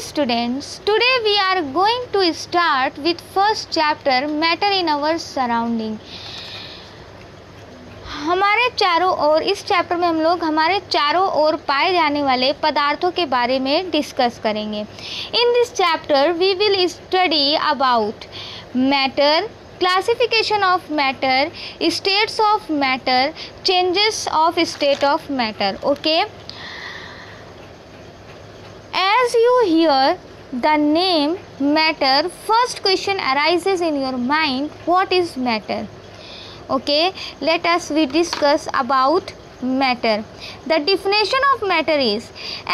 students, today we are going to start with first chapter matter in our surrounding. हमारे चारों ओर इस chapter में हम लोग हमारे चारों ओर पाए जाने वाले पदार्थों के बारे में डिस्कस करेंगे. In this chapter we will study about matter, classification of matter, states of matter, changes of state of matter. Okay, as you hear the name matter, first question arises in your mind, what is matter? Okay, let us we discuss about matter. The definition of matter is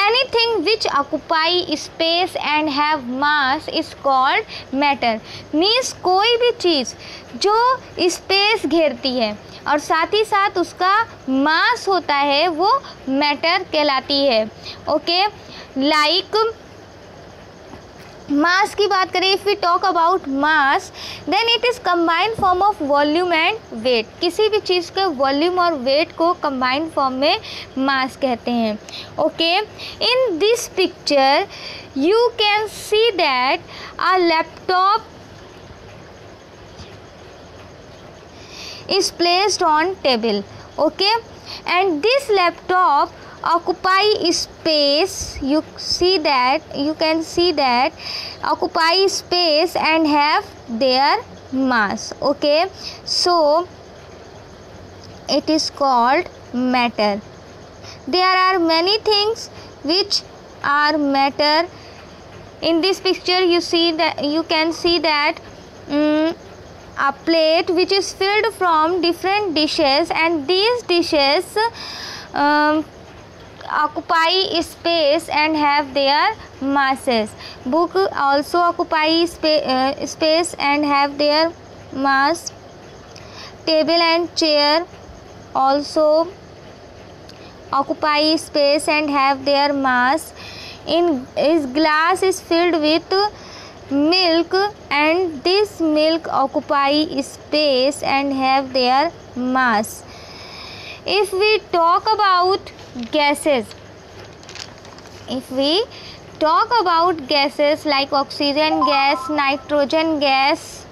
anything which occupy space and have mass is called matter. Means कोई भी चीज़ जो space घेरती है और साथ ही साथ उसका मास होता है वो मैटर कहलाती है. ओके, लाइक मास की बात करें, if we talk about mass then it is combined form of volume and weight. किसी भी चीज़ के वॉल्यूम और वेट को कंबाइंड फॉर्म में मास कहते हैं. Okay, in this picture you can see that a laptop is placed on table. Okay, and this laptop occupy space, you can see that occupy space and have their mass. Okay, so it is called matter. There are many things which are matter. In this picture you can see that a plate which is filled from different dishes, and these dishes occupy space and have their masses. Book also occupy space and have their mass. Table and chair also occupy space and have their mass. In his glass is filled with milk, and this milk occupy space and have their mass. If we talk about gases, like oxygen gas, nitrogen gas,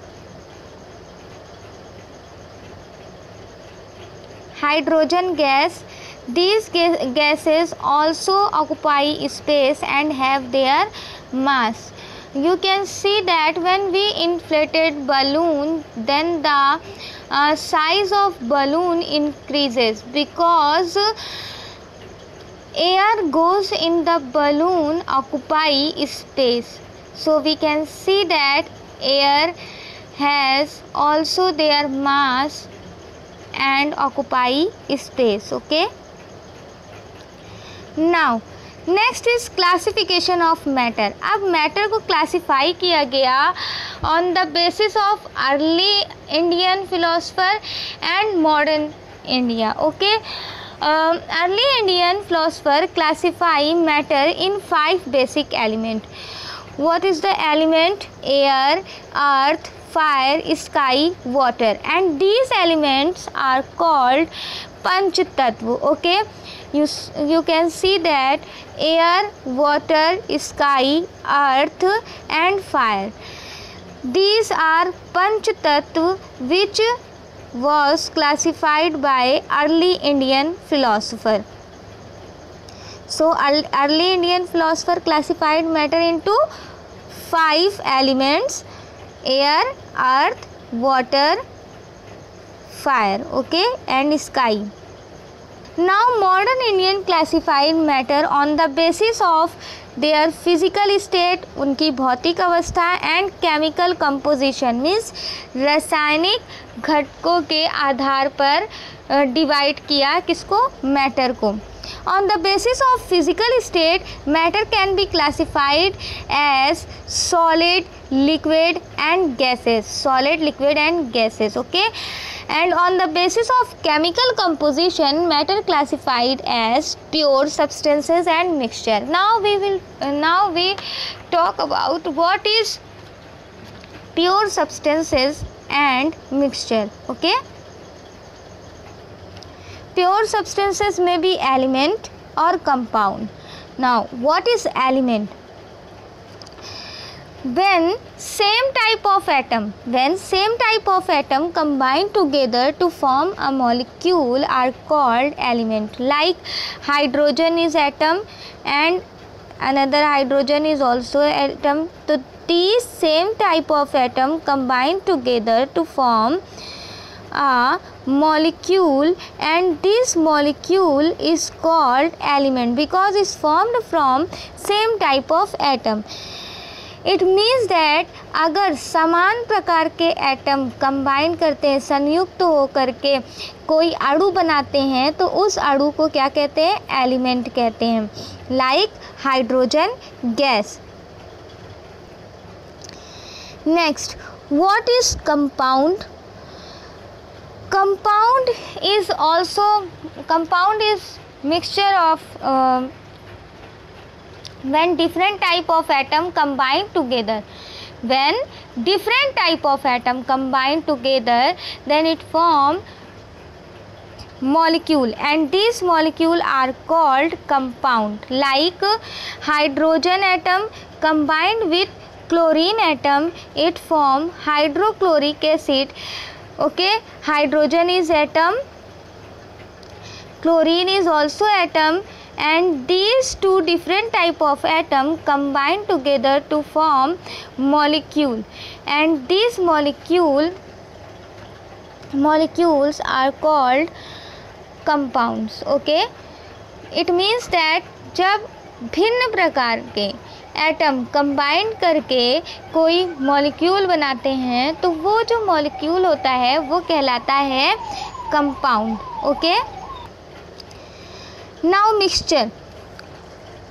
hydrogen gas, these gases also occupy space and have their mass. You can see that when we inflated balloon, then the size of balloon increases because air goes in the balloon, occupy space. So we can see that air has also their mass and occupy space. Okay, now next is classification of matter. अब matter को classify किया गया on the basis of early Indian philosopher and modern India. Okay, early Indian philosopher classify matter in 5 basic element. What is the element? Air, earth, fire, sky, water, and these elements are called panch tattva. Okay, you can see that air, water, sky, earth and fire, these are panch tattva which was classified by early Indian philosopher. So early Indian philosopher classified matter into 5 elements: air, earth, water, fire, okay, and sky. Now modern Indian classified matter on the basis of their physical state, उनकी भौतिक अवस्था, and chemical composition, means रासायनिक घटकों के आधार पर divide किया किसको? Matter को. On the basis of physical state, matter can be classified as solid, liquid and gases. Solid, liquid and gases. Okay. And on the basis of chemical composition, matter classified as pure substances and mixture. Now we talk about what is pure substances and mixture. Okay. Pure substances may be element or compound. Now what is element? when same type of atom combine together to form a molecule are called element. Like hydrogen is atom and another hydrogen is also atom. So these same type of atom combine together to form a molecule, and this molecule is called element because it's formed from same type of atom. It means that अगर समान प्रकार के atom combine करते हैं, संयुक्त हो करके कोई अणु बनाते हैं, तो उस अणु को क्या कहते हैं? एलिमेंट कहते हैं. Like hydrogen gas. Next, what is compound? Compound is mixture of when different type of atom combine together. When different type of atom combine together, then it form molecule, and these molecule are called compound. Like hydrogen atom combined with chlorine atom, it form hydrochloric acid. Okay, hydrogen is atom, chlorine is also atom, and these two different type of atom combine together to form molecule, and these molecules are called compounds. Okay, it means that जब भिन्न प्रकार के atom combine करके कोई molecule बनाते हैं, तो वो जो मॉलिक्यूल होता है वो कहलाता है compound. Okay, now mixture.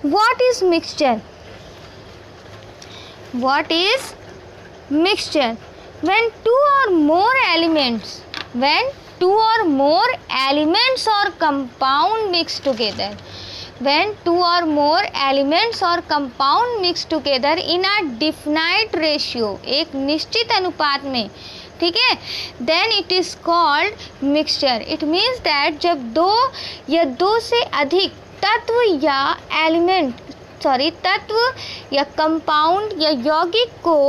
What is mixture? What is mixture? When two or more elements or compound mix together. When two or more elements or compound mix together in a definite ratio, एक निश्चित अनुपात में, ठीक है, then it is called mixture. It means that जब दो या दो से अधिक तत्व या कंपाउंड या यौगिक को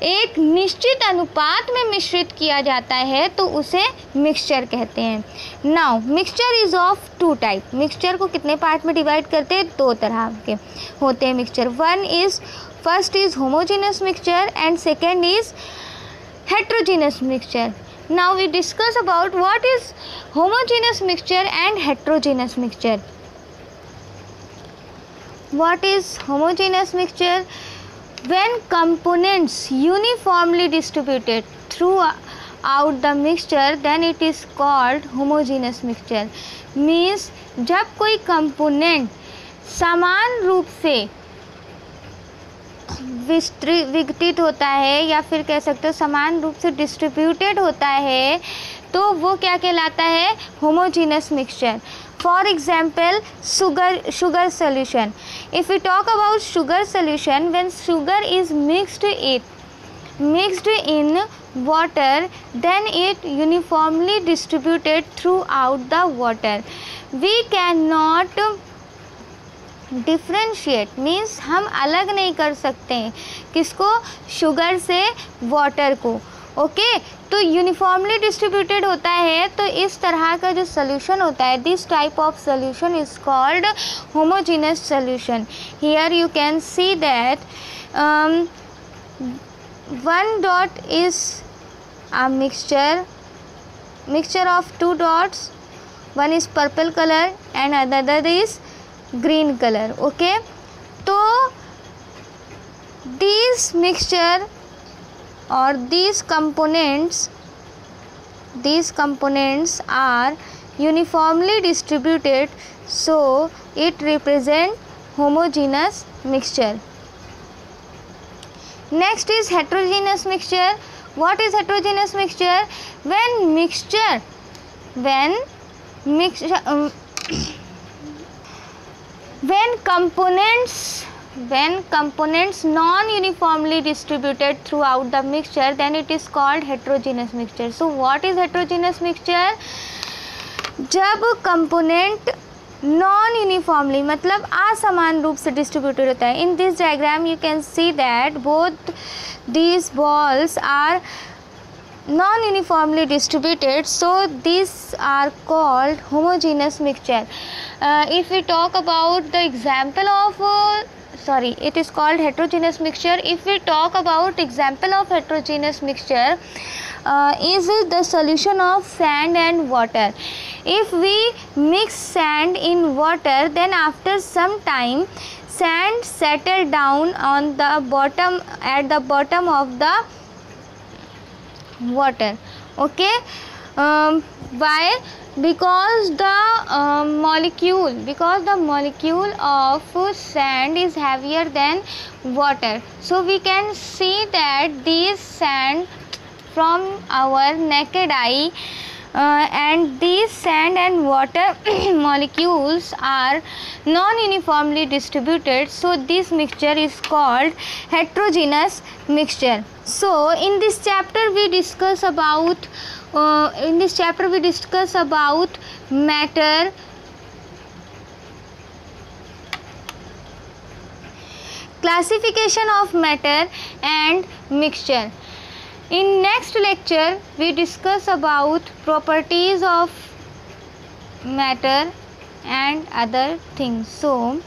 एक निश्चित अनुपात में मिश्रित किया जाता है, तो उसे मिक्सचर कहते हैं. Now mixture is of two type. Mixture को कितने पार्ट में डिवाइड करते हैं? दो तरह के होते हैं mixture. First is homogeneous mixture and second is heterogeneous mixture. Now we discuss about what is homogeneous mixture and heterogeneous mixture. What is homogeneous mixture? When components uniformly distributed throughout the mixture, then it is called homogeneous mixture. Means जब कोई component समान रूप से विघटित होता है, या फिर कह सकते हो समान रूप से डिस्ट्रीब्यूटेड होता है, तो वो क्या कहलाता है? Homogeneous mixture. For example, sugar solution. If we talk about sugar solution, when sugar is mixed in water, then it uniformly distributed throughout the water. We cannot differentiate, means हम अलग नहीं कर सकते किसको? शुगर से वाटर को. Okay, तो uniformly distributed होता है, तो इस तरह का जो सोल्यूशन होता है, this type of solution is called homogeneous solution. Here you can see that one dot is a mixture of two dots. One is purple color and another is green color. Okay, so these mixture or these components are uniformly distributed, so it represent homogeneous mixture. Next is heterogeneous mixture. What is heterogeneous mixture? When components non-uniformly distributed throughout the mixture, then it is called heterogeneous mixture. So what is heterogeneous mixture? जब component non uniformly मतलब असमान रूप से distributed होता है. In this diagram you can see that both these balls are non uniformly distributed, so these are called homogeneous mixture. If we talk about the example of it is called heterogeneous mixture. If we talk about example of heterogeneous mixture, is the solution of sand and water. If we mix sand in water, then after some time sand settle down on the bottom, at the bottom of the water. Okay, why? Because the molecule of sand is heavier than water. So we can see that these sand from our naked eye, and these sand and water molecules are non-uniformly distributed, so this mixture is called heterogeneous mixture. So in this chapter we discuss about matter, classification of matter and mixture. In next lecture we discuss about properties of matter and other things. So